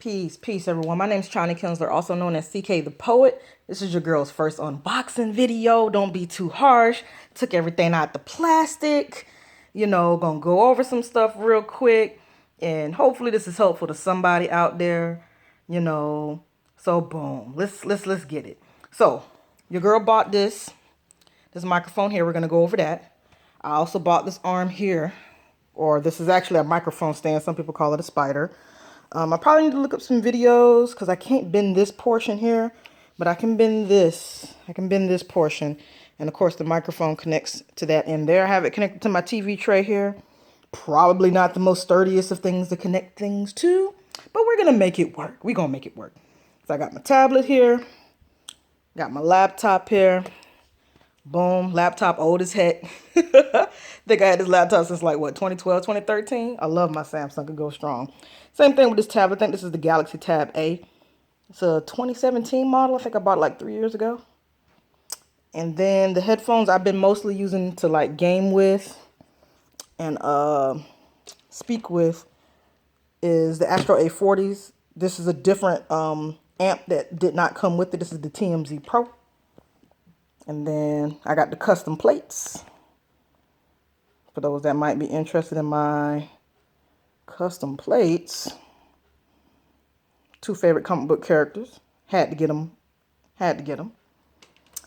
Peace, everyone. My name is Chani Kinsler, also known as CK the Poet. This is your girl's first unboxing video. Don't be too harsh. Took everything out the plastic. Gonna go over some stuff real quick. And hopefully this is helpful to somebody out there. So boom. Let's get it. So, your girl bought this microphone here. We're gonna go over that. I also bought this arm here. Or this is actually a microphone stand. Some people call it a spider. I probably need to look up some videos because I can't bend this portion here, but I can bend this. I can bend this portion. And of course the microphone connects to that end there. I have it connected to my TV tray here. Probably not the most sturdiest of things to connect things to, but we're going to make it work. We're going to make it work. So I got my tablet here. Got my laptop here. Boom, laptop old as heck. Think I had this laptop since like what, 2012, 2013? I love my Samsung, can go strong. Same thing with this tablet. I think this is the Galaxy Tab A. It's a 2017 model. I think I bought it like 3 years ago. And then the headphones I've been mostly using to like game with and speak with is the Astro A40s. This is a different amp that did not come with it. This is the TMZ Pro. And then I got the custom plates. For those that might be interested in my custom plates. 2 favorite comic book characters. Had to get them.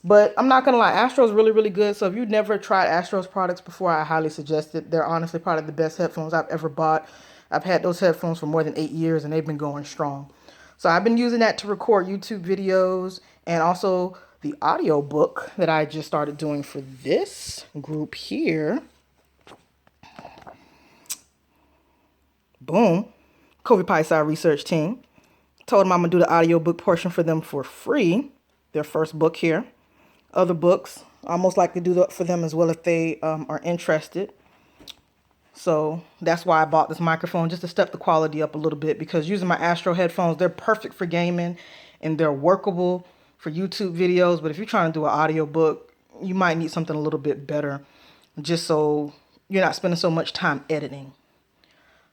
But I'm not going to lie, Astro's really, really good. So if you've never tried Astro's products before, I highly suggest it. They're honestly probably the best headphones I've ever bought. I've had those headphones for more than 8 years and they've been going strong. So I've been using that to record YouTube videos and also the audio book that I just started doing for this group here. Boom. Kobe Pyle research team. Told them I'm going to do the audio book portion for them for free. Their first book here. Other books, I most likely do that for them as well if they are interested. So that's why I bought this microphone, just to step the quality up a little bit, because using my Astro headphones, they're perfect for gaming and they're workable for YouTube videos. But if you're trying to do an audio book, you might need something a little bit better, just so you're not spending so much time editing.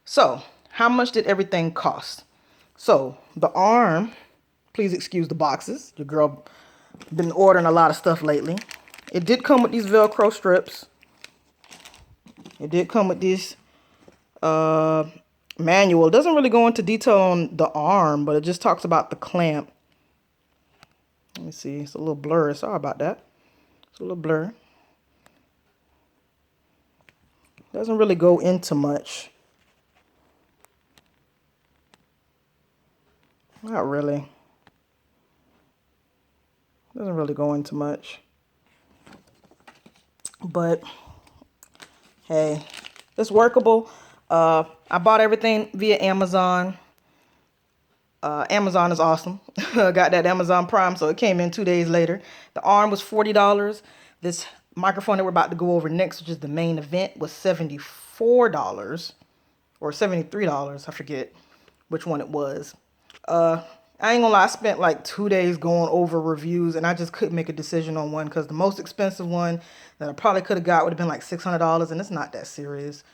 So how much did everything cost? So the arm, please excuse the boxes. Your girl been ordering a lot of stuff lately. It did come with these Velcro strips. It did come with this manual. It doesn't really go into detail on the arm, but it just talks about the clamp. Let me see. It's a little blurry. Sorry about that. It's a little blurry. Doesn't really go into much. Not really. Doesn't really go into much. But hey, it's workable. I bought everything via Amazon. Amazon is awesome. I got that Amazon Prime, so it came in 2 days later. The arm was $40. This microphone that we're about to go over next, which is the main event, was $74 or $73. I forget which one it was. I ain't gonna lie, I spent like 2 days going over reviews and I just couldn't make a decision on one because the most expensive one that I probably could have got would have been like $600, and it's not that serious.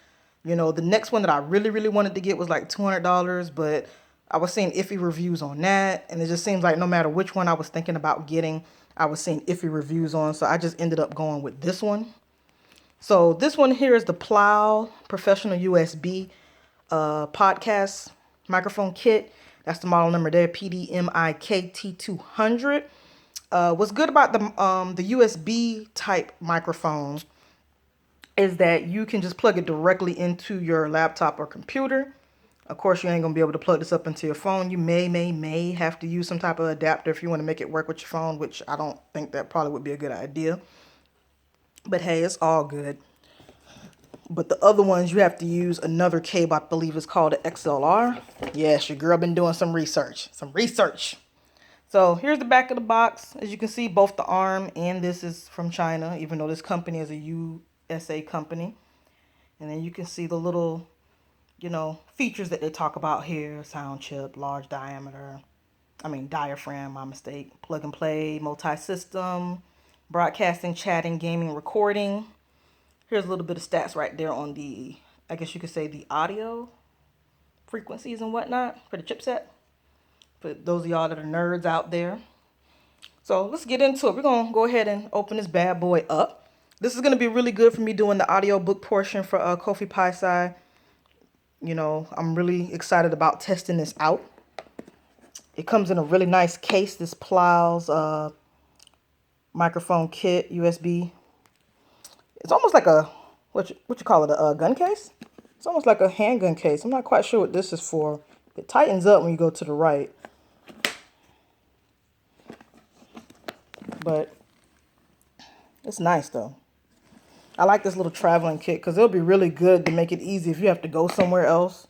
The next one that I really, really wanted to get was like $200, but I was seeing iffy reviews on that, and it just seems like no matter which one I was thinking about getting, I was seeing iffy reviews on, so I just ended up going with this one. So this one here is the Pyle Professional USB podcast microphone kit. That's the model number there, PDMIKT200. What's good about the USB type microphone is that you can just plug it directly into your laptop or computer. Of course, you ain't gonna be able to plug this up into your phone. You may have to use some type of adapter if you want to make it work with your phone, which I don't think that probably would be a good idea. But hey, it's all good. But the other ones, you have to use another cable. I believe it's called an XLR. Yes, your girl been doing some research. So here's the back of the box. As you can see, both the arm and this is from China, even though this company is a USA company. And then you can see the little, features that they talk about here. Sound chip, large diameter. Diaphragm, my mistake. Plug and play, multi-system, broadcasting, chatting, gaming, recording. Here's a little bit of stats right there on the, I guess you could say, the audio frequencies and whatnot for the chipset. For those of y'all that are nerds out there. So let's get into it. We're going to go ahead and open this bad boy up. This is going to be really good for me doing the audiobook portion for Ko-fi Pi-Sci. You know, I'm really excited about testing this out. It comes in a really nice case. This Pyle's microphone kit, USB. It's almost like a, what you call it, a gun case? It's almost like a handgun case. I'm not quite sure what this is for. It tightens up when you go to the right. But it's nice though. I like this little traveling kit because it'll be really good to make it easy if you have to go somewhere else.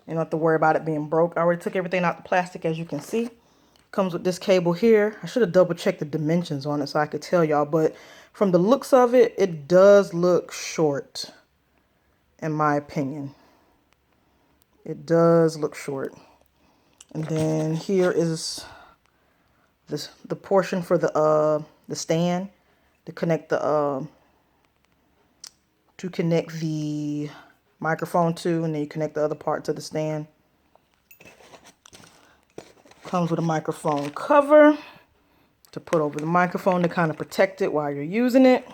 You don't have to worry about it being broke. I already took everything out the plastic, as you can see. Comes with this cable here. I should have double checked the dimensions on it so I could tell y'all. But from the looks of it, it does look short, in my opinion. It does look short. And then here is the portion for the stand to connect the microphone to, and then you connect the other part to the stand. Comes with a microphone cover to put over the microphone to kind of protect it while you're using it.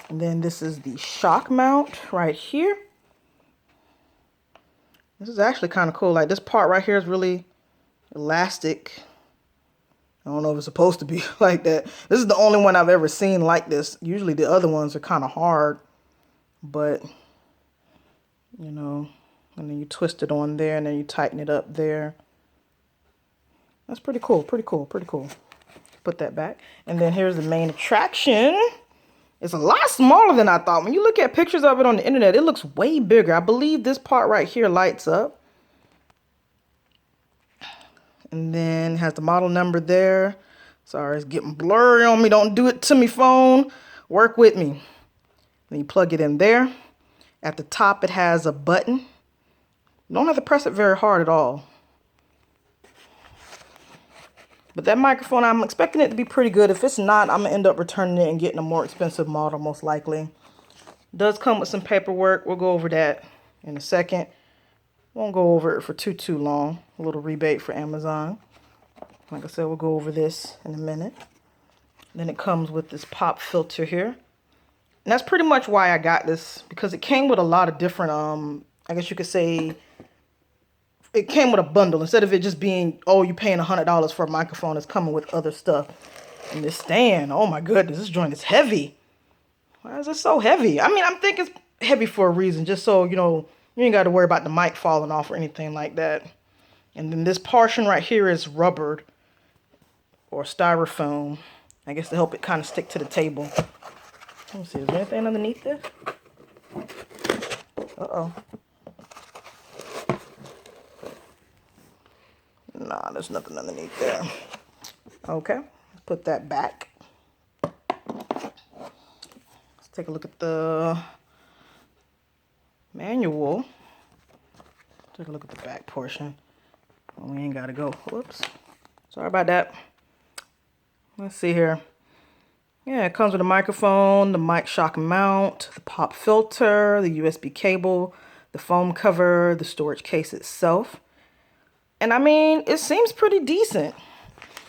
And then this is the shock mount right here. This is actually kind of cool. Like, this part right here is really elastic. I don't know if it's supposed to be like that. This is the only one I've ever seen like this. Usually the other ones are kind of hard, but you know, and then you twist it on there and then you tighten it up there. That's pretty cool, pretty cool, pretty cool. Put that back. And then here's the main attraction. It's a lot smaller than I thought. When you look at pictures of it on the internet, it looks way bigger. I believe this part right here lights up. And then has the model number there. Sorry, it's getting blurry on me. Don't do it to me, phone. Work with me. Then you plug it in there. At the top, it has a button. You don't have to press it very hard at all. But that microphone, I'm expecting it to be pretty good. If it's not, I'm going to end up returning it and getting a more expensive model, most likely. It does come with some paperwork. We'll go over that in a second. Won't go over it for too long. A little rebate for Amazon. Like I said, we'll go over this in a minute. Then it comes with this pop filter here. And that's pretty much why I got this, because it came with a lot of different, I guess you could say, it came with a bundle. Instead of it just being, oh, you're paying $100 for a microphone, it's coming with other stuff. And this stand, oh my goodness, this joint is heavy. Why is it so heavy? I mean, I'm thinking it's heavy for a reason, just so, you know, you ain't got to worry about the mic falling off or anything like that. And then this portion right here is rubbered or styrofoam, I guess, to help it kind of stick to the table. Let me see, is there anything underneath this? Uh-oh. Nah, there's nothing underneath there. Okay, put that back. Let's take a look at the manual. Take a look at the back portion. Oh, we ain't gotta go. Whoops. Sorry about that. Let's see here. Yeah, it comes with a microphone, the mic shock mount, the pop filter, the USB cable, the foam cover, the storage case itself. And I mean, it seems pretty decent.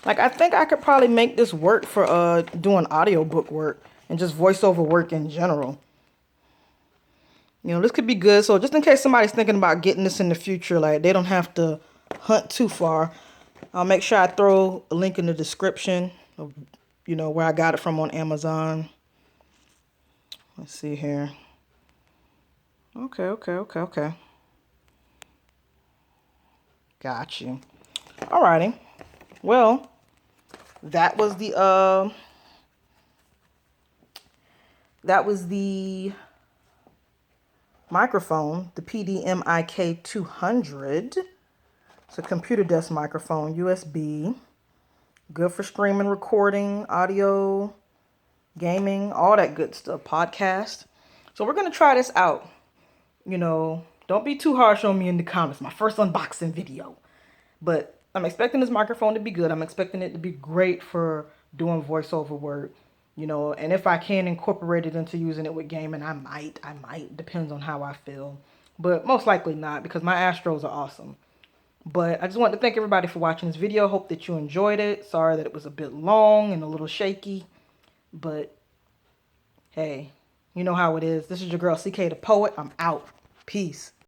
Like, I think I could probably make this work for doing audiobook work and just voiceover work in general. You know, this could be good. So just in case somebody's thinking about getting this in the future, like, they don't have to hunt too far, I'll make sure I throw a link in the description of, you know, where I got it from on Amazon. Let's see here. Okay. Got you. Alrighty. Well, that was the microphone, the PDMIKT200. It's a computer desk microphone, USB. Good for streaming, recording, audio, gaming, all that good stuff, podcast. So we're going to try this out. You know, don't be too harsh on me in the comments. My first unboxing video. But I'm expecting this microphone to be good. I'm expecting it to be great for doing voiceover work. You know, and if I can incorporate it into using it with gaming, I might. Depends on how I feel. But most likely not, because my Astros are awesome. But I just wanted to thank everybody for watching this video. Hope that you enjoyed it. Sorry that it was a bit long and a little shaky. But, hey, you know how it is. This is your girl, CK the Poet. I'm out. Peace.